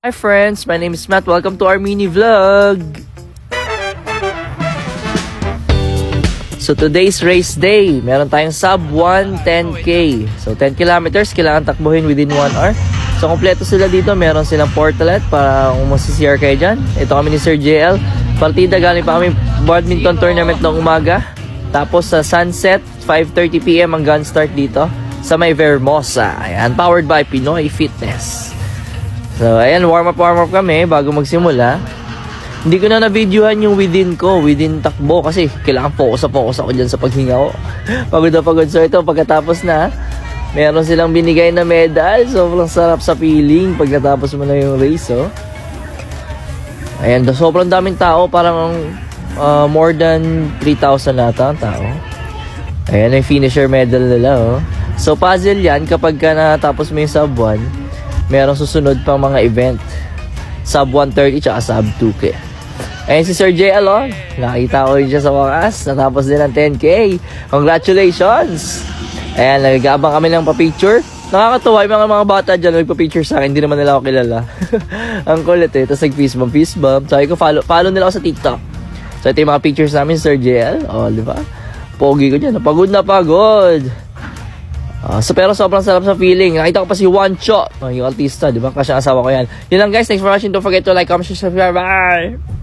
Hi friends, my name is Matt. Welcome to our mini vlog. So today's race day, meron tayong sub 1 10K. So 10 kilometers, kailangan takbuhin within 1 hour. So kompleto sila dito, meron silang portalet para kung masisiyar kayo dyan. Ito kami ni Sir JL. Partida, galing pa kami badminton tournament ng umaga. Tapos sa sunset, 5:30 PM ang gun start dito sa may Vermosa. Ayan, powered by Pinoy Fitness. So, ayan, warm up kami bago magsimula. Hindi ko na na-videohan yung within takbo kasi kailangan focus ako dyan sa paghinga ko. Pagod na pagod. So, ito, pagkatapos na, meron silang binigay na medal. Sobrang sarap sa feeling pag natapos mo na yung race, oh. Ayan, sobrang daming tao, parang more than 3,000 nata ang tao. Ayan, yung finisher medal nila, oh. So, puzzle yan kapag ka natapos mo yung sub 1. Merong susunod pang mga event. Sub 130 tsaka sub 2K. Ayun si Sir JL, oh. Nakita ko rin siya sa wakas. Natapos din ng 10K. Congratulations! Ayan, nagagabang kami ng pa-picture. Nakakatuwa yung mga bata dyan nagpa-picture sa akin. Hindi naman nila ako kilala. Ang kulit eh. Tapos nag-fist bump. Sabi ko, follow nila ako sa TikTok. So ito yung mga pictures namin, Sir JL. Oh, di ba? Pogi ko dyan. Pagod na pagod. So pero sobrang sarap sa feeling. Nakita ko pa si Juancho, yung artista, di ba? Kasi asawa ko yan. Yun lang guys, thanks for watching. Don't forget to like, comment, share, subscribe. Bye!